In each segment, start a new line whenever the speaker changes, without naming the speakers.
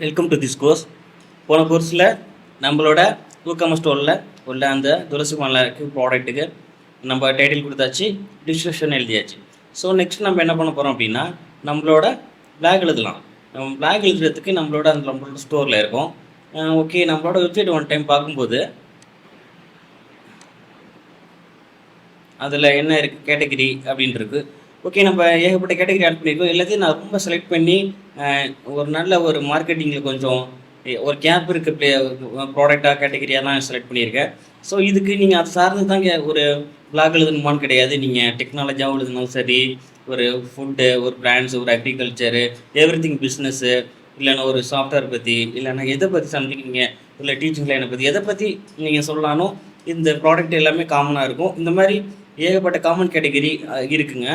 Welcome to this course. போன கோர்ஸில் நம்மளோட ஊக்கம ஸ்டோரில் உள்ள அந்த துளசி மாலைக்கு ப்ராடக்ட்டுக்கு நம்ம டைட்டில் கொடுத்தாச்சு, டிஸ்கிரிப்ஷன் எழுதியாச்சு. ஸோ நெக்ஸ்ட் நம்ம என்ன பண்ண போகிறோம் அப்படின்னா, நம்மளோட பிளாக் எழுதலாம். நம்ம பிளாக் எழுதுறதுக்கு நம்மளோட ஸ்டோரில் இருக்கும். ஓகே, நம்மளோட வெப்சைட் ஒன் டைம் பார்க்கும்போது அதில் என்ன இருக்குது, கேட்டகிரி அப்படின்ட்டு. ஓகே, நம்ம ஏகப்பட்ட கேட்டகரி ஆட் பண்ணியிருக்கோம். எல்லாத்தையும் நான் ரொம்ப செலக்ட் பண்ணி ஒரு நல்ல ஒரு மார்க்கெட்டிங்கில் கொஞ்சம் ஒரு கேப் இருக்க ப்ராடக்டாக கேட்டகரியாக தான் செலக்ட் பண்ணியிருக்கேன். ஸோ இதுக்கு நீங்கள் அது சார்ந்து தான் ஒரு பிளாக் எழுதணுமான்னு கிடையாது. நீங்கள் டெக்னாலஜியாகவும் எழுதினாலும் சரி, ஒரு ஃபுட்டு, ஒரு பிராண்ட்ஸு, ஒரு அக்ரிகல்ச்சரு, எவ்ரிதிங் பிஸ்னஸ்ஸு, இல்லைன்னா ஒரு சாஃப்ட்வேர் பற்றி, இல்லைன்னா எதை பற்றி சம்திங் நீங்கள் இல்லை டீச்சிங் லைனை பற்றி எதை பற்றி நீங்கள் சொல்லலானோ இந்த ப்ராடக்ட் எல்லாமே காமனாக இருக்கும். இந்த மாதிரி ஏகப்பட்ட காமன் கேட்டகரி இருக்குங்க.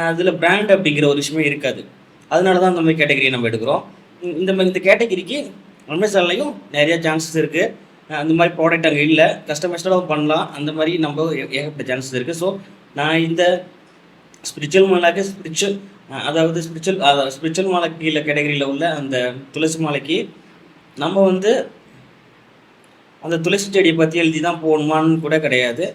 அதில் பிராண்ட் அப்படிங்கிற ஒரு விஷயமே இருக்காது. அதனால தான் இந்த மாதிரி கேட்டகரியை நம்ம எடுக்கிறோம். இந்த கேட்டகரிக்கு அமேசான்லையும் நிறையா சான்சஸ் இருக்குது. அந்த மாதிரி ப்ராடக்ட் அங்கே இல்லை, கஸ்டமைஸ்டாக பண்ணலாம். அந்த மாதிரி நம்ம ஏகப்பட்ட சான்சஸ் இருக்குது. ஸோ நான் இந்த ஸ்பிரிச்சுவல் மாலைக்கு ஸ்பிரிச்சுவல் மாலை கீழே கேட்டகரியில் உள்ள அந்த துளசி மாலைக்கு நம்ம அந்த துளசி செடியை பற்றி எழுதி தான் போகணுமான்னு கூட கிடையாது.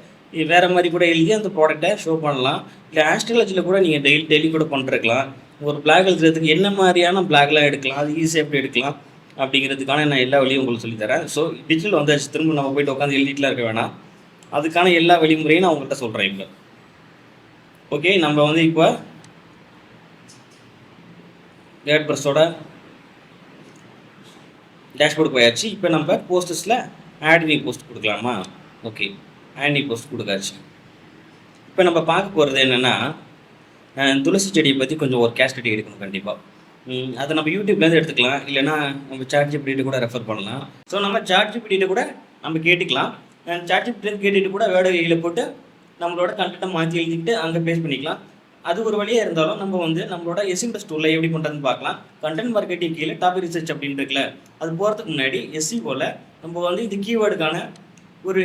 வேறு மாதிரி கூட எழுதி அந்த ப்ராடக்டை ஷோ பண்ணலாம். இல்லை ஆஸ்ட்ராலஜியில் கூட நீங்கள் டெய்லி கூட பண்ணிருக்கலாம். ஒரு பிளாக் எழுதுறதுக்கு என்ன மாதிரியான பிளாக்லாம் எடுக்கலாம், அது ஈஸியாக எப்படி எடுக்கலாம் அப்படிங்கிறதுக்கான நான் எல்லா வழியும் உங்களுக்கு சொல்லித்தரேன். ஸோ டிஜிட்டல் வந்தாச்சு, திரும்ப நம்ம போய்ட்டு உட்காந்து எழுதிட்டுலாம் இருக்க வேணாம். அதுக்கான எல்லா வழிமுறையும் நான் உங்கள்கிட்ட சொல்கிறேன் இப்போ. ஓகே, நம்ம இப்போ வேர்ட்பிரஸோட டேஷ்போர்டு போயாச்சு. இப்போ நம்ம போஸ்டர்ஸில் ஆட் நியூ போஸ்ட் கொடுக்கலாமா? ஓகே, ஆட் நியூ போஸ்ட் கொடுக்காச்சு. இப்போ நம்ம பார்க்க போகிறது என்னென்னா, துளசி செடியை பற்றி கொஞ்சம் ஒரு கேஸ் ஸ்டடி எடுக்கணும் கண்டிப்பாக. அதை நம்ம யூடியூப்லேருந்து எடுத்துக்கலாம், இல்லைனா நம்ம ChatGPT கூட ரெஃபர் பண்ணலாம். ஸோ நம்ம ChatGPT கூட நம்ம கேட்டுக்கலாம். ChatGPT கேட்டுட்டு கூட வேர்டு வழியில் போட்டு நம்மளோட கண்டென்ட்டை மாற்றி எழுதிக்கிட்டு அங்கே பேஸ்ட் பண்ணிக்கலாம். அது ஒரு வழியாக இருந்தாலும் நம்ம நம்மளோட எஸ்இஎம் டூலில் எப்படி பண்ணுறதுன்னு பார்க்கலாம். கண்டென்ட் மார்க்கெட்டிங் கீழே டாபிக் ரிசர்ச் அப்படின்னு இருக்குல்ல, அது போகிறதுக்கு முன்னாடி SEOவில் நம்ம இது கீவேர்டுக்கான ஒரு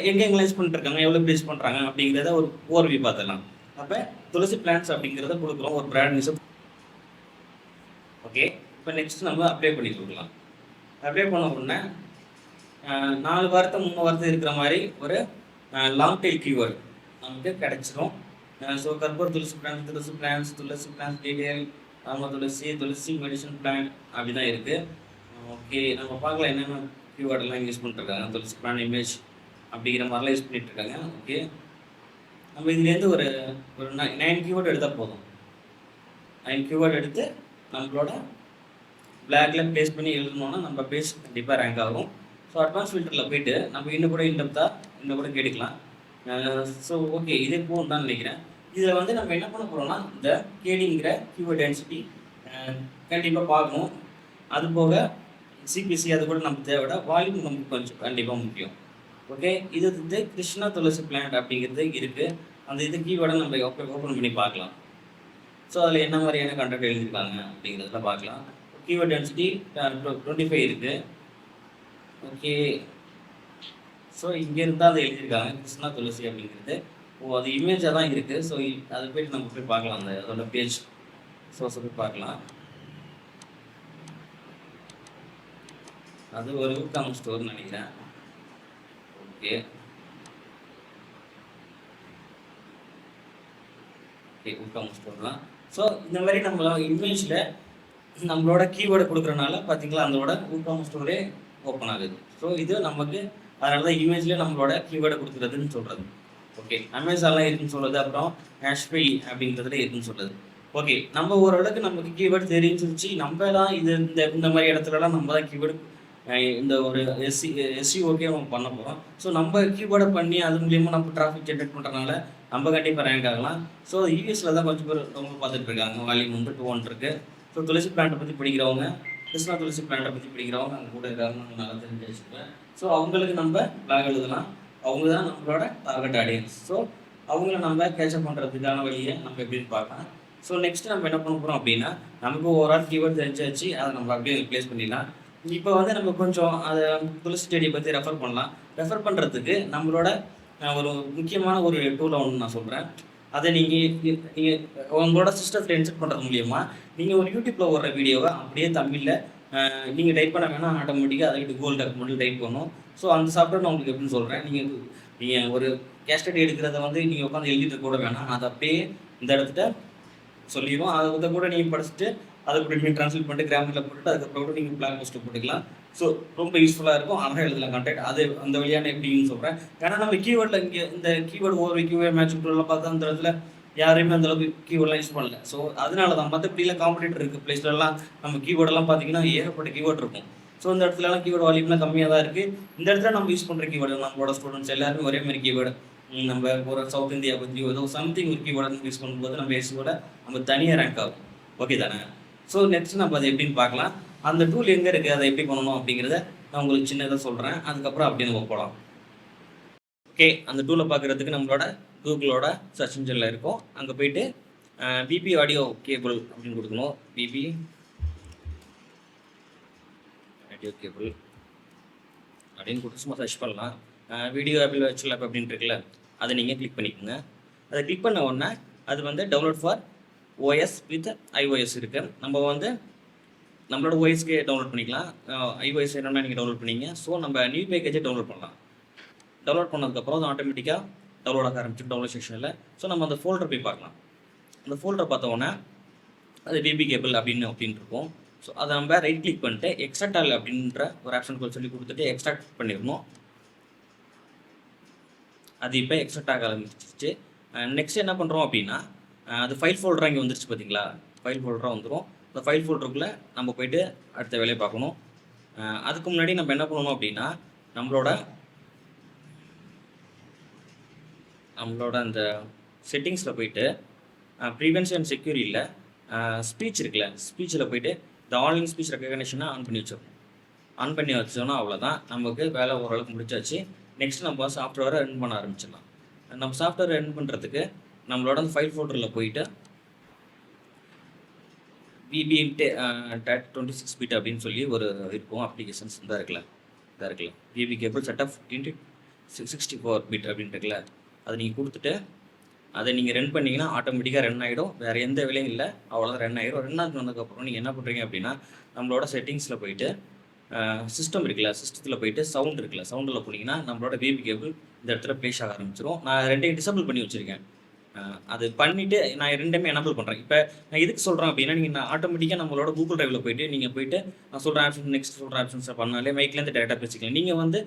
எங்கே எங்கலைஸ் பண்ணிட்டுருக்காங்க, எவ்வளோ பேஸ் பண்ணுறாங்க அப்படிங்கிறத ஒரு ஓர்வி பார்த்துடலாம். அப்போ துளசி பிளான்ஸ் அப்படிங்கிறத கொடுக்குறோம், ஒரு பிராண்ட் நியூஸ். ஓகே, இப்போ நெக்ஸ்ட் நம்ம அப்ளை பண்ணி கொடுக்கலாம். அப்ளை பண்ண உடனே 4 வார்த்தை 3 வார்த்தை இருக்கிற மாதிரி ஒரு லாங் டெயில் கீவேர்டு நமக்கு கிடச்சிரும். ஸோ கற்பூர் துளசி பிளான்ஸ் டீட்டெயில், துளசி மெடிசன் பிளான் அப்படி தான் இருக்குது. ஓகே, நம்ம பார்க்கலாம் என்னென்ன கீவேர்டெல்லாம் யூஸ் பண்ணிட்டுருக்காங்க. துளசி பிளான் இமேஜ் அப்படிங்கிற மாதிரிலாம் யூஸ் பண்ணிகிட்ருக்காங்க. ஓகே, நம்ம இதுலேருந்து ஒரு 9 கீவேர்டு எடுத்தால் போதும். 9 கீவேர்டு எடுத்து நம்மளோட பிளாக்ல பேஸ்ட் பண்ணி எழுதணும்னா நம்ம பேஜ் கண்டிப்பாக ரேங்க் ஆகும். ஸோ அட்வான்ஸ் ஃபில்டரில் போய்ட்டு நம்ம இன்னும் கூட கேட்டுக்கலாம். ஸோ ஓகே, இதே போகும் தான் நினைக்கிறேன். இதில் நம்ம என்ன பண்ண போகிறோம்னா, இந்த கேடிங்கிற கீவேர்ட் டென்சிட்டி கண்டிப்பாக பார்க்கணும். அது போக CPC அது கூட நமக்கு தேவையிட, வால்யூம் நமக்கு கொஞ்சம் கண்டிப்பாக முக்கியம். ஓகே, இது கிருஷ்ணா துளசி பிளான்ட் அப்படிங்கிறது இருக்குது. அந்த கீவேர்டை நம்ம ஓப்பன் பண்ணி பார்க்கலாம். ஸோ அதில் என்ன மாதிரியான கண்டென்ட் எழுதியிருக்காங்க அப்படிங்கிறத பார்க்கலாம். கீவேர்ட் டென்சிட்டி 25 இருக்குது. ஓகே, ஸோ இங்கேருந்து தான் அதை எழுதியிருக்காங்க கிருஷ்ணா துளசி அப்படிங்கிறது. அது இமேஜாக தான் இருக்குது. ஸோ அதை போய்ட்டு நம்ம போய் பார்க்கலாம், அதோட பேஜ் சோர்ஸை போய் பார்க்கலாம். அது ஒரு ஊக்கம் ஸ்டோர்னு நினைக்கிறேன். ஓகே, ஊக்கம் ஸ்டோர் தான். ஸோ இந்த மாதிரி நம்ம இமேஜில் நம்மளோட கீவேர்டை கொடுக்குறனால பார்த்தீங்களா, அதோட ஊக்கம் ஸ்டோரே ஓப்பன் ஆகுது. ஸோ இது நமக்கு அதனால தான் இமேஜில் நம்மளோட கீவேர்டை கொடுக்குறதுன்னு சொல்கிறது. ஓகே, அமேசான்லாம் இருக்குன்னு சொல்லுது, அப்புறம் ஹேஷ்பை அப்படிங்கிறதுல இருக்குன்னு சொல்லுது. ஓகே, நம்ம ஓரளவுக்கு நமக்கு கீவேர்டு தெரிஞ்சிருச்சு. நம்ம தான் இந்த மாதிரி இடத்துலலாம் நம்ம தான் கீவேர்டு இந்த ஒரு SEOக்கே நம்ம பண்ண போகிறோம். ஸோ நம்ம கீவேர்டை பண்ணி அது மூலியமாக நம்ம டிராஃபிக் ஜென்ரேட் பண்ணுறதுனால நம்ம கண்டிப்பாக ரேங்க் ஆகலாம். ஸோ யூஎஸில் தான் கொஞ்சம் பேர் ரொம்ப பார்த்துட்டு இருக்காங்க. வால்யூம் 2 இருக்குது. ஸோ துளசி பிளான்ட்டை பற்றி படிக்கிறவங்க, கிருஷ்ணா துளசி பிளான்ட்டை பற்றி படிக்கிறவங்க அங்கே கூட இருக்காங்க, நல்லா தெரிஞ்சு வச்சுருப்பேன். ஸோ அவங்களுக்கு நம்ம பிளாக் எழுதலாம். அவங்க தான் நம்மளோட டார்கெட் ஆடியன்ஸ். ஸோ அவங்கள நம்ம கேட்சப் பண்ணுறதுக்கான வழியை நம்ம எப்படின்னு பார்க்கலாம். ஸோ நெக்ஸ்ட் நம்ம என்ன பண்ண போகிறோம் அப்படின்னா, நமக்கு ஓவரால் கீவேர்டு தெரிஞ்சாச்சு, அதை நம்ம அப்படியே ரிப்ளேஸ் பண்ணிடலாம். இப்போ நம்ம கொஞ்சம் அதை துளசி செடியை பற்றி ரெஃபர் பண்ணலாம். ரெஃபர் பண்ணுறதுக்கு நம்மளோட ஒரு முக்கியமான ஒரு டூலை ஒன்று நான் சொல்கிறேன். அதை நீங்கள் உங்களோட சிஸ்டத்தில் இன்செர்ட் பண்ணுறது மூலியமாக நீங்கள் ஒரு யூடியூப்பில் ஓடுற வீடியோவை அப்படியே தமிழில் நீங்கள் டைப் பண்ண வேணால் ஆட்டோமேட்டிக்காக அதை விட்டு கூகுள் டாக்குமெண்ட்டில் டைப் பண்ணும். ஸோ அந்த சாஃப்ட்வேர் நான் உங்களுக்கு எப்படின்னு சொல்கிறேன். நீங்கள் ஒரு கேஸ்டடி எடுக்கிறத வந்து நீங்கள் உட்காந்து எழுதிட்டு கூட வேணாம், அதை அப்படியே இந்த இடத்துல சொல்லிடுவோம். அதை கூட நீங்கள் படிச்சுட்டு அதை கூட நீங்கள் ட்ரான்ஸ்லேட் பண்ணிட்டு கிராமரில் போட்டுட்டு அதுக்கப்புறம் கூட நீங்கள் பிளாக் போஸ்ட்டு போட்டுக்கலாம். ஸோ ரொம்ப யூஸ்ஃபுல்லாக இருக்கும். அழகாக எழுதலாம் கண்டெக்ட். அது அந்த வழியான எப்படின்னு சொல்கிறேன். ஏன்னா நம்ம கீவேர்டில் இங்கே இந்த கீவேர்டு ஒவ்வொரு கீவேர்டு மேட்சிங் டூலெலாம் பார்த்தா அந்த இடத்துல யாரையுமே அந்தளவுக்கு கீவேர்டெலாம் யூஸ் பண்ணல. ஸோ அதனால தான் மற்றபடியில் காம்படிட்டர் இருக்குது ப்ளேஸ்லலாம் நம்ம கீவேர்டெல்லாம் பார்த்தீங்கன்னா ஏகப்பட்ட கீவேர்டு இருக்கும். ஸோ இந்த இடத்துலலாம் கீவேர்டு வால்யூம்லாம் கம்மியாக தான் இருக்குது. இந்த இடத்துல நம்ம யூஸ் பண்ணுற கீவேர்டு நம்மளோட ஸ்டூடெண்ட்ஸ் எல்லாருமே ஒரே மாதிரி கீவேர்டு நம்ம ஒரு சவுத் இந்தியா பற்றி ஏதோ சம்திங் ஒரு கீவேர்டு யூஸ் பண்ணும்போது நம்ம எஸ்சியோட நம்ம தனியாக ரேங்க் ஆகும். ஓகே தானே? ஸோ நெக்ஸ்ட் நம்ம அதை எப்படின்னு பார்க்கலாம். அந்த டூல் எங்கே இருக்குது, அதை எப்படி பண்ணணும் அப்படிங்கிறத நான் உங்களுக்கு சின்னதாக சொல்கிறேன். அதுக்கப்புறம் அப்படி நம்ம போகலாம். ஓகே, அந்த டூலை பார்க்குறதுக்கு நம்மளோட கூகுளோட சர்ச் இன்ஜினில் இருக்கும். அங்கே போயிட்டு பிபி ஆடியோ கேபிள் அப்படின்னு கொடுக்கணும். பிபி ஆடியோ கேபிள் அப்படின்னு கொடுத்து சும்மா சர்ச் பண்ணலாம். வீடியோ ஆப்பிள் வர்ச்சுவல் ஆப் அப்படின்னு இருக்குல்ல, அதை நீங்கள் கிளிக் பண்ணிக்கோங்க. அதை கிளிக் பண்ண உடனே அது வந்து download for OS with iOS இருக்குது. நம்ம வந்து நம்மளோட ஓஎஸ்க்கே டவுன்லோட் பண்ணிக்கலாம். ஐஓஎஸ் என்னென்னா நீங்கள் டவுன்லோட் பண்ணிங்க. ஸோ நம்ம நியூ பேக்கேஜை டவுன்லோட் பண்ணலாம். டவுன்லோட் பண்ணதுக்கப்புறம் அது ஆட்டோமேட்டிக்காக டவுன்லோட் ஆக ஆரம்பிச்சு டவுன்லோட் செக்ஷனில். ஸோ நம்ம அந்த ஃபோல்டர் போய் பார்க்கலாம். அந்த ஃபோல்டர் பார்த்தோன்னே அது பிபி கேபிள் அப்படின்னு இருக்கும். ஸோ அதை நம்ம ரைட் கிளிக் பண்ணிட்டு எக்ஸ்ட்ராக்ட் ஆல் அப்படின்ற ஒரு ஆப்ஷன் சொல்லி கொடுத்துட்டு எக்ஸ்ட்ராக்ட் பண்ணிடணும். அது இப்போ எக்ஸ்ட்ராக்ட் ஆக ஆரம்பிச்சிச்சு. நெக்ஸ்ட் என்ன பண்ணுறோம் அப்படின்னா, அது ஃபைல் ஃபோல்டராக இங்கே வந்துருச்சு பார்த்தீங்களா? ஃபைல் ஃபோல்டராக வந்துடும். அந்த ஃபைல் ஃபோல்டருக்குள்ளே நம்ம போய்ட்டு அடுத்த வேலையை பார்க்கணும். அதுக்கு முன்னாடி நம்ம என்ன பண்ணணும் அப்படின்னா, நம்மளோட அந்த செட்டிங்ஸில் போயிட்டு ப்ரிவென்ஷன் அண்ட் செக்யூரிட்டியில் ஸ்பீச் இருக்குல்ல, ஸ்பீச்சில் போயிட்டு இந்த ஆன்லைன் ஸ்பீச் ரெக்கக்னிஷனை ஆன் பண்ணி வச்சிடணும். ஆன் பண்ணி வச்சோன்னா அவ்வளோதான், நமக்கு வேலை ஓரளவுக்கு முடிச்சாச்சு. நெக்ஸ்ட் நம்ம சாஃப்ட்வேரை ரன் பண்ண ஆரம்பிச்சிடலாம். நம்ம சாஃப்ட்வேர் ரன் பண்ணுறதுக்கு நம்மளோட அந்த ஃபைல் ஃபோல்டரில் போயிட்டு பிபி டாட் 26 பிட் அப்படின்னு சொல்லி ஒரு இருக்கும் அப்ளிகேஷன்ஸ் இதாக இருக்குல்ல பிபி கேபிள் செட்டப் 64 பிட் அப்படின்னு இருக்குல்ல, அதை நீங்கள் கொடுத்துட்டு அதை நீங்கள் ரன் பண்ணிங்கன்னா ஆட்டோமேட்டிக்காக ரன் ஆகிடும். வேறு எந்த வேலையும் இல்லை, அவ்வளோதான் ரன் ஆகிடும். ரன் ஆனதுக்கப்புறம் நீங்கள் என்ன பண்ணுறீங்க அப்படின்னா, நம்மளோட செட்டிங்ஸில் போயிட்டு சிஸ்டம் இருக்குல்ல, சிஸ்டத்தில் போயிட்டு சவுண்ட் இருக்குல்ல, சவுண்டில் போனீங்கன்னா நம்மளோட பிபி கேபிள் இந்த இடத்துல ப்ளேஸ் ஆக ஆரம்பிச்சிடும். நான் ரெண்டையும் டிசபிள் பண்ணி வச்சுருக்கேன். அது பண்ணிவிட்டு நான் ரெண்டுமே எனபிள் பண்ணுறேன். இப்போ நான் எதுக்கு சொல்கிறேன் அப்படின்னா, நீங்கள் ஆட்டோமேட்டிக்காக நம்மளோட கூகுள் டிரைவில் போயிட்டு நீங்கள் போயிட்டு நான் சொல்கிற ஆப்ஷன் நெக்ஸ்ட் சொல்கிற ஆப்ஷன்ஸை பண்ணாலே மைக்லேருந்து டேரெக்டாக பேசிக்கலாம். நீங்கள் வந்து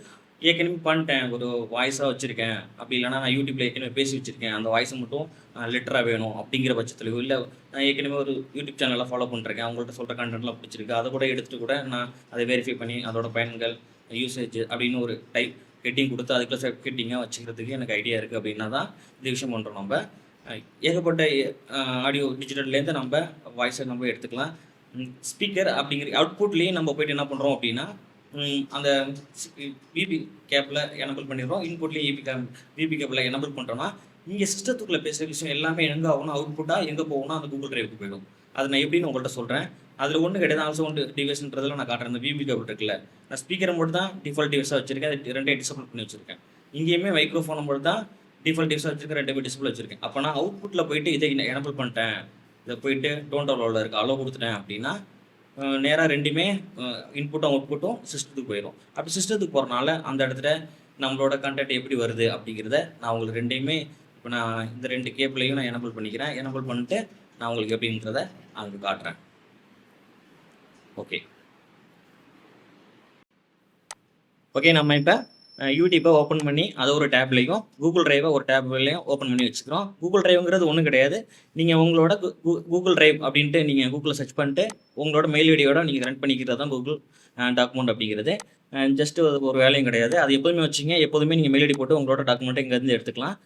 ஏற்கனவே பண்ணிட்டேன், ஒரு வாய்ஸாக வச்சுருக்கேன், அப்படி இல்லைனா நான் யூடியூப்பில் ஏற்கனவே பேசி வச்சுருக்கேன், அந்த வாய்ஸை மட்டும் லிட்டராக வேணும் அப்படிங்கிற பட்சத்துலையோ, இல்லை நான் ஏற்கனவே ஒரு யூடியூப் சேனலில் ஃபாலோ பண்ணிருக்கேன், அவங்கள்ட்ட சொல்கிற கண்டென்ட்லாம் பிடிச்சிருக்கு, அதை கூட எடுத்துகிட்டு கூட நான் அதை வெரிஃபை பண்ணி அதோட பயன்கள் யூசேஜ் அப்படின்னு ஒரு டைப் ஹெட்டிங் கொடுத்து அதுக்குள்ள செட் ஹெட்டிங்காக வச்சுக்கிறதுக்கு எனக்கு ஐடியா இருக்குது அப்படின்னா தான் இந்த விஷயம் பண்ணுறோம். நம்ம ஏகப்பட்ட ஆடியோ டிஜிட்டல்லேருந்து நம்ம வாய்ஸை நம்ம எடுத்துக்கலாம். ஸ்பீக்கர் அப்படிங்கிற அவுட்புட்லேயே நம்ம போய்ட்டு என்ன பண்ணுறோம் அப்படின்னா, அந்த பிபி கேப்பில் எனபிள் பண்ணிடுறோம். இன்புட்லேயே பிபி கேப்பில் எனபிள் பண்ணுறோன்னா இங்கே சிஸ்டத்துக்குள்ளே பேசுகிற விஷயம் எல்லாமே எங்கே ஆகணும், அவுட்புட்டாக எங்கே போகணும், அந்த கூகுள் டிரைவுக்கு போயிடும். அது நான் எப்படின்னு உங்கள்கிட்ட சொல்கிறேன். அதில் ஒன்றும் கிடையாது, ஆல்சோ ஒன்று டிவைஸ்ன்றதில் நான் காட்டுறேன். அந்த பிபி கேபிள் இருக்குல்ல, நான் ஸ்பீக்கரை மட்டும் தான் டிஃபால்ட் டிவைஸாக வச்சுருக்கேன், அது ரெண்டையும் டிசபிள் பண்ணி வச்சுருக்கேன். இங்கேயுமே மைக்ரோஃபோனை மட்டும் தான் டிஃபால்ட் டிவைஸாக வச்சுருக்கேன், ரெண்டுமே டிசபிள் வச்சுருக்கேன். அப்போ நான் அவுட்புட்டில் போயிட்டு இதை எனபிள் பண்ணிட்டேன், இதை போயிட்டு டோன்ட் அலோவில் இருக்குது அலோ கொடுத்துட்டேன் அப்படின்னா நேராக ரெண்டுமே இன்புட்டும் அவுட்புட்டும் சிஸ்டத்துக்கு போயிடும். அப்படி சிஸ்டத்துக்கு போகிறனால அந்த இடத்துல நம்மளோட கண்டென்ட் எப்படி வருது அப்படிங்கிறத நான் உங்களுக்கு ரெண்டையுமே இப்போ நான் இந்த ரெண்டு கேபிளையும் நான் எனபிள் பண்ணிக்கிறேன். எனபிள் பண்ணிட்டு நான் உங்களுக்கு எப்படின்றத அதுக்கு காட்டுறேன். ஓகே, நம்ம இப்போ யூடியூப்பை ஓப்பன் பண்ணி அதை ஒரு டேப்லையும் கூகுள் டிரைவை ஒரு டேப்லையும் ஓப்பன் பண்ணி வச்சுக்கிறோம். கூகுள் டிரைவுங்கிறது ஒன்றும் கிடையாது, நீங்கள் உங்களோட கூகுள் டிரைவ் அப்படின்ட்டு நீங்கள் கூகுளில் சர்ச் பண்ணிட்டு உங்களோட மெயில் ஐடியோட நீங்கள் ரன் பண்ணிக்கிறது தான் கூகுள் டாக்குமெண்ட் அப்படிங்கிறது. ஜஸ்ட்டு ஒரு வேலையும் கிடையாது, அது எப்போதுமே வச்சிங்க. எப்போதுமே நீங்கள் மெயில் ஐடி போட்டு உங்களோட டாக்குமெண்ட்டை இங்கேருந்து எடுத்துக்கலாம்.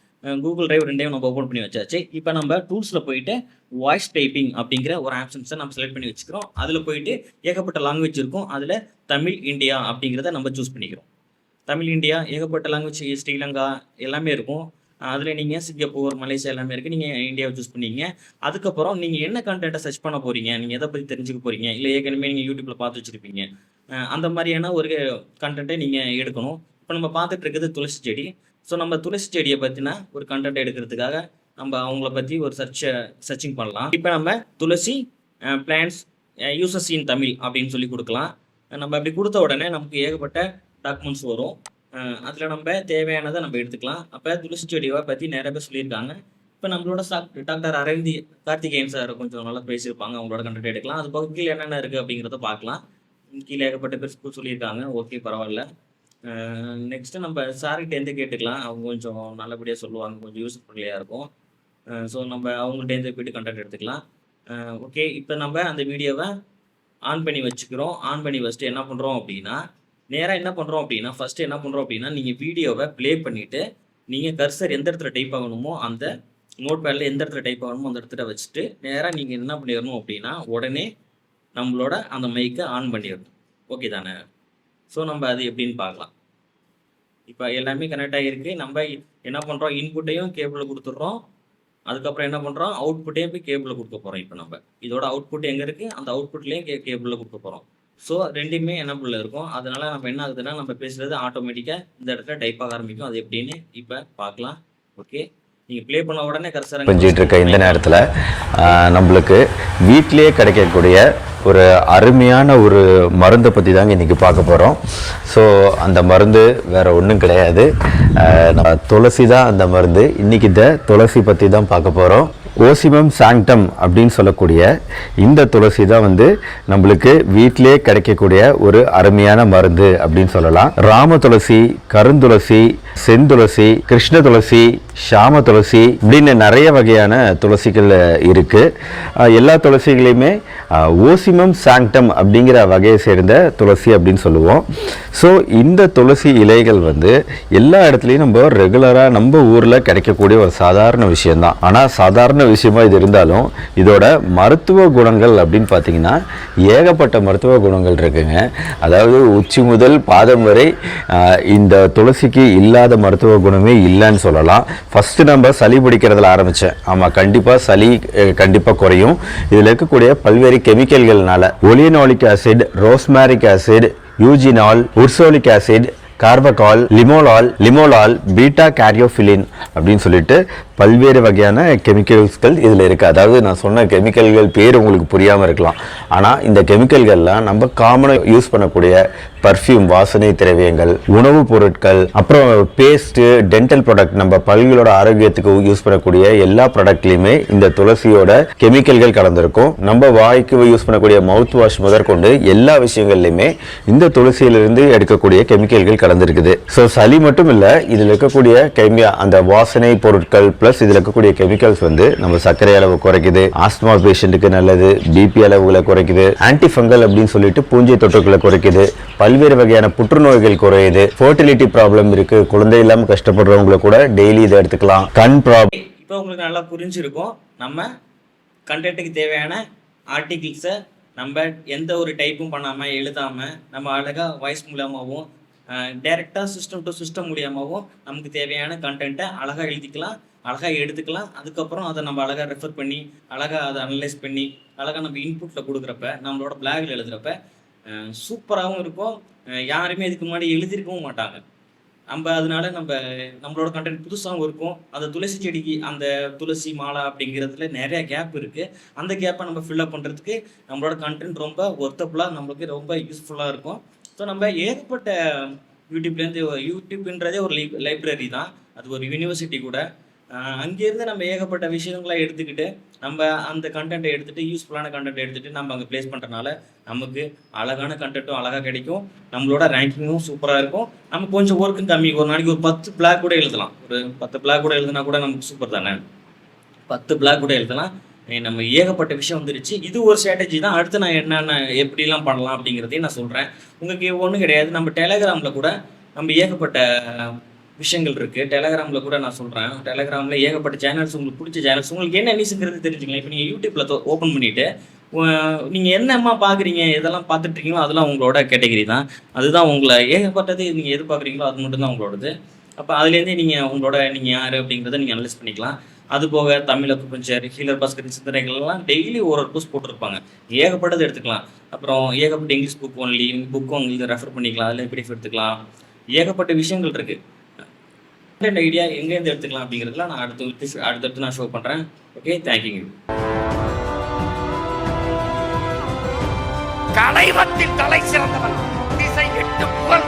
கூகுள் டிரைவ் ரெண்டையும் நம்ம ஓப்பன் பண்ணி வச்சாச்சு. இப்போ நம்ம டூல்ஸில் போயிட்டு வாய்ஸ் டைப்பிங் அப்படிங்கிற ஒரு ஆப்ஷன்ஸை நம்ம செலக்ட் பண்ணி வச்சுக்கிறோம். அதில் போயிட்டு ஏகப்பட்ட லாங்குவேஜ் இருக்கும், அதில் தமிழ் இந்தியா அப்படிங்கிறத நம்ம சூஸ் பண்ணிக்கிறோம். தமிழ் இந்தியா ஏகப்பட்ட லாங்குவேஜ், ஸ்ரீலங்கா எல்லாமே இருக்கும். அதில் நீங்கள் சிங்கப்பூர், மலேசியா எல்லாமே இருக்குது. நீங்கள் இந்தியாவை சூஸ் பண்ணிங்க. அதுக்கப்புறம் நீங்கள் என்ன கண்டென்ட்டை சர்ச் பண்ண போகிறீங்க, நீங்கள் எதை பற்றி தெரிஞ்சுக்க போகிறீங்க, இல்லை ஏற்கனவே நீங்கள் யூடியூப்பில் பார்த்து வச்சுருப்பீங்க, அந்த மாதிரியான ஒரு கண்டென்ட்டை நீங்கள் எடுக்கணும். இப்போ நம்ம பார்த்துட்டு இருக்குது துளசி செடி. ஸோ நம்ம துளசி செடியை பற்றின ஒரு கண்டென்ட் எடுக்கிறதுக்காக நம்ம அவங்கள பற்றி ஒரு சர்ச்சிங் பண்ணலாம். இப்போ நம்ம துளசி பிளான்ஸ் யூசர்ஸ் இன் தமிழ் அப்படின்னு சொல்லி கொடுக்கலாம். நம்ம அப்படி கொடுத்த உடனே நமக்கு ஏகப்பட்ட டாக்குமெண்ட்ஸ் வரும். அதில் நம்ம தேவையானதை நம்ம எடுத்துக்கலாம். அப்போ துளசி செடியை பற்றி நிறைய பேர் சொல்லியிருக்காங்க. இப்போ நம்மளோட டாக்டர் அரவிந்த் கார்த்திகேயன் சார் கொஞ்சம் நல்லா பேசியிருப்பாங்க. அவங்களோட கண்டென்ட் எடுக்கலாம். அது போக கீழே என்னென்ன இருக்குது அப்படிங்கிறத பார்க்கலாம். கீழே ஏகப்பட்ட பேர் சொல்லியிருக்காங்க. ஓகே, பரவாயில்ல. நெக்ஸ்ட்டு நம்ம சார்கிட்டேருந்து கேட்டுக்கலாம். அவங்க கொஞ்சம் நல்லபடியாக சொல்லுவாங்க. கொஞ்சம் யூஸ் ஃப்ரெண்ட்லியாக இருக்கும். ஸோ நம்ம அவங்கள்ட்டேருந்து போய்ட்டு கண்டென்ட் எடுத்துக்கலாம். ஓகே, இப்போ நம்ம அந்த வீடியோவை ஆன் பண்ணி வச்சுக்கிறோம். ஆன் பண்ணி வச்சுட்டு என்ன பண்ணுறோம் அப்படின்னா, நேராக என்ன பண்ணுறோம் அப்படின்னா, ஃபஸ்ட்டு என்ன பண்ணுறோம் அப்படின்னா, நீங்கள் வீடியோவை ப்ளே பண்ணிவிட்டு நீங்கள் கர்சர் எந்த இடத்துல டைப் ஆகணுமோ அந்த நோட் பேடில் எந்த இடத்துல டைப் ஆகணுமோ அந்த இடத்துல வச்சுட்டு நேராக நீங்கள் என்ன பண்ணிடணும் அப்படின்னா, உடனே நம்மளோட அந்த மைக்கை ஆன் பண்ணிடணும். ஓகே தானே? ஸோ நம்ம அது எப்படின்னு பார்க்கலாம். இப்போ எல்லாமே கனெக்ட் ஆகிருக்கு. நம்ம என்ன பண்ணுறோம், இன்புட்டையும் கேபிளில் கொடுத்துட்றோம். அதுக்கப்புறம் என்ன பண்ணுறோம், அவுட்புட்டையும் போய் கேபிளில் கொடுக்க போகிறோம். இப்போ நம்ம இதோட அவுட்புட் எங்கே இருக்குது, அந்த அவுட்புட்லேயும் கேபிளில் கொடுக்க போகிறோம். ஸோ ரெண்டுமே எனபிளில் இருக்கும். அதனால் நம்ம என்ன ஆகுதுன்னா, நம்ம பேசுகிறது ஆட்டோமேட்டிக்காக இந்த இடத்துல டைப் ஆக ஆரம்பிக்கும். அது எப்படின்னு இப்போ பார்க்கலாம். ஓகே, நீங்கள் ப்ளே பண்ண உடனே கர்சர்
கொஞ்சிட்டு இருக்க இந்த நேரத்தில் நம்மளுக்கு வீட்டிலேயே கிடைக்கக்கூடிய ஒரு அருமையான ஒரு மருந்தை பற்றி தாங்க இன்றைக்கி பார்க்க போகிறோம். ஸோ அந்த மருந்து வேறு ஒன்றும் கிடையாது, துளசி தான் அந்த மருந்து. இன்றைக்கி இந்த துளசி பற்றி தான் பார்க்க போகிறோம். ஓசிமம் சாங்டம் அப்படின்னு சொல்லக்கூடிய இந்த துளசி தான் நம்மளுக்கு வீட்டிலே கிடைக்கக்கூடிய ஒரு அருமையான மருந்து அப்படின்னு சொல்லலாம். ராம துளசி, கருந்துளசி, செந்துளசி, கிருஷ்ண துளசி, ஷாம துளசி இப்படின்னு நிறைய வகையான துளசிகள் இருக்கு. எல்லா துளசிகளையுமே ஓசிமம் சாங்டம் அப்படிங்கிற வகையை சேர்ந்த துளசி அப்படின்னு சொல்லுவோம். ஸோ இந்த துளசி இலைகள் எல்லா இடத்துலையும் நம்ம ரெகுலராக நம்ம ஊரில் கிடைக்கக்கூடிய ஒரு சாதாரண விஷயம்தான். ஆனால் சாதாரண விஷயமா இது இருந்தாலும் இதோட மருத்துவ குணங்கள் அப்படின்னு பார்த்தீங்கன்னா ஏகப்பட்ட மருத்துவ குணங்கள் இருக்குங்க. அதாவது உச்சி முதல் பாதம் வரை இந்த துளசிக்கு இல்லாத மருத்துவ குணமே இல்லைன்னு சொல்லலாம். ஃபர்ஸ்ட் நம்ம சளி பிடிக்கிறதுல ஆரம்பித்தேன். ஆமாம், கண்டிப்பாக சளி கண்டிப்பாக குறையும். இதில் இருக்கக்கூடிய பல்வேறு கெமிக்கல்கள்னால oleanolic acid, rosmarinic acid, eugenol, ursolic acid, carvacrol, லிமோலால், பீட்டா கேரியோஃபிலின் அப்படின்னு சொல்லிட்டு பல்வேறு வகையான கெமிக்கல்ஸ்கள் இதில் இருக்குது. அதாவது நான் சொன்ன கெமிக்கல்கள் பேர் உங்களுக்கு புரியாமல் இருக்கலாம். ஆனால் இந்த கெமிக்கல்கள்லாம் நம்ம காமனாக யூஸ் பண்ணக்கூடிய பர்ஃப்யூம், வாசனை திரவியங்கள், உணவுப் பொருட்கள், அப்புறம் பேஸ்ட்டு, டென்டல் ப்ராடக்ட், நம்ம பல்களோட ஆரோக்கியத்துக்கு யூஸ் பண்ணக்கூடிய எல்லா ப்ராடக்ட்லையுமே இந்த துளசியோட கெமிக்கல்கள் கலந்துருக்கும். நம்ம வாய்க்கு யூஸ் பண்ணக்கூடிய மவுத் வாஷ் முதற்கொண்டு எல்லா விஷயங்கள்லையுமே இந்த துளசியிலிருந்து எடுக்கக்கூடிய கெமிக்கல்கள் கலந்துருக்குது. ஸோ சளி மட்டும் இல்லை, இதில் இருக்கக்கூடிய அந்த வாசனை பொருட்கள் ப்ளஸ் இதில் இருக்கக்கூடிய கெமிக்கல்ஸ் நம்ம சர்க்கரை அளவு குறைக்குது, ஆஸ்துமா பேஷண்ட்டுக்கு நல்லது, பிபி அளவுகளை குறைக்குது, ஆன்டிஃபங்கல் அப்படின்னு சொல்லிட்டு பூஞ்சை தொற்றுகளை குறைக்குது, பல்வேறு வகையான புற்றுநோய்கள் குறையுது, ஃபர்டிலிட்டி ப்ராப்ளம் இருக்கு, குழந்தை இல்லாமல் கஷ்டப்படுறவங்களை கூட டெய்லி இதை எடுத்துக்கலாம். கண் ப்ராப்ளம்
இப்போ உங்களுக்கு நல்லா புரிஞ்சிருக்கும். நம்ம கண்டென்ட்டுக்கு தேவையான ஆர்டிகிள்ஸை நம்ம எந்த ஒரு டைப்பும் பண்ணாமல் எழுதாமல் நம்ம அழகாக வாய்ஸ் மூலமாகவும் டைரெக்டாக சிஸ்டம் டு சிஸ்டம் மூலியமாகவும் நமக்கு தேவையான கண்டென்ட்டை அழகாக எழுதிக்கலாம், அழகாக எடுத்துக்கலாம். அதுக்கப்புறம் அதை நம்ம அழகாக ரெஃபர் பண்ணி அழகாக அதை அனலைஸ் பண்ணி அழகாக நம்ம இன்புட்டில் கொடுக்குறப்ப நம்மளோட பிளாகில் எழுதுகிறப்ப சூப்பராகவும் இருக்கும். யாருமே இதுக்கு முன்னாடி எழுதியிருக்கவும் மாட்டாங்க. அதனால நம்மளோட கண்டென்ட் புதுசாகவும் இருக்கும். அந்த துளசி செடிக்கு அந்த துளசி மாலை அப்படிங்கிறதுல நிறைய கேப் இருக்குது. அந்த கேப்பை நம்ம ஃபில்லப் பண்ணுறதுக்கு நம்மளோட கண்டென்ட் ரொம்ப ஒர்த்தபுளாக நம்மளுக்கு ரொம்ப யூஸ்ஃபுல்லாக இருக்கும். ஸோ நம்ம ஏகப்பட்ட யூடியூப்ன்றதே ஒரு லைப்ரரி தான், அது ஒரு யூனிவர்சிட்டி கூட. அங்கேருந்து நம்ம ஏகப்பட்ட விஷயங்களை எடுத்துக்கிட்டு நம்ம அந்த கண்டென்ட்டை எடுத்துகிட்டு யூஸ்ஃபுல்லான கண்டென்ட் எடுத்துகிட்டு நம்ம அங்கே ப்ளேஸ் பண்ணுறதுனால நமக்கு அழகான கண்டென்ட்டும் அழகாக கிடைக்கும், நம்மளோட ரேங்கிங்கும் சூப்பராக இருக்கும். நம்ம கொஞ்சம் ஒர்க்கும் கம்மி, ஒரு நாளைக்கு ஒரு 10 பிளாக் கூட எழுதலாம். ஒரு 10 பிளாக் கூட எழுதுனா கூட நமக்கு சூப்பர் தானே. 10 பிளாக் கூட எழுதலாம். நம்ம ஏகப்பட்ட விஷயம் வந்துருச்சு. இது ஒரு ஸ்ட்ராட்டஜி தான். அடுத்து நான் என்னென்ன எப்படிலாம் பண்ணலாம் அப்படிங்கிறதையும் நான் சொல்கிறேன். உங்களுக்கு ஒன்றும் கிடையாது. நம்ம டெலகிராமில் கூட நம்ம ஏகப்பட்ட விஷயங்கள் இருக்குது. டெலகிராமில் கூட நான் சொல்கிறேன். டெலகிராமில் ஏகப்பட்ட சேனல்ஸ், உங்களுக்கு பிடிச்ச சேனல்ஸ், உங்களுக்கு என்ன நியூஸுங்கிறது தெரிஞ்சுக்கலாம். இப்போ நீங்கள் யூடியூப்பில் ஓப்பன் பண்ணிவிட்டு நீங்கள் என்னம்மா பார்க்குறீங்க, எதெல்லாம் பார்த்துட்ருக்கீங்களோ அதெல்லாம் உங்களோட கேட்டகரி தான். அதுதான் உங்களை ஏகப்பட்டது நீங்கள் எது பார்க்குறீங்களோ அது மட்டும்தான் உங்களோடது. அப்போ அதுலேருந்தே நீங்கள் யார் அப்படிங்கிறத நீங்கள் அனலைஸ் பண்ணிக்கலாம். அது போக தமிழ் கொஞ்சம் ஹீலர் பாஸ்கரின் சிந்தனைகள்லாம் டெய்லி ஒரு போஸ்ட் போட்டிருப்பாங்க. ஏகப்பட்டது எடுத்துக்கலாம். அப்புறம் ஏகப்பட்ட இங்கிலீஷ் புக் உங்களுக்கு ரெஃபர் பண்ணிக்கலாம். அதில் பிடிஎஃப் எடுத்துக்கலாம். ஏகப்பட்ட விஷயங்கள் இருக்குது. கண்டென்ட் ஐடியா எங்கேருந்து எடுத்துக்கலாம் அப்படிங்கிறதுலாம் நான் அடுத்தடுத்து நான் ஷோ பண்ணுறேன். Okay, thank you.
கலைவத்தில் தலை சிறந்தவன் திசை எட்டு புகழ்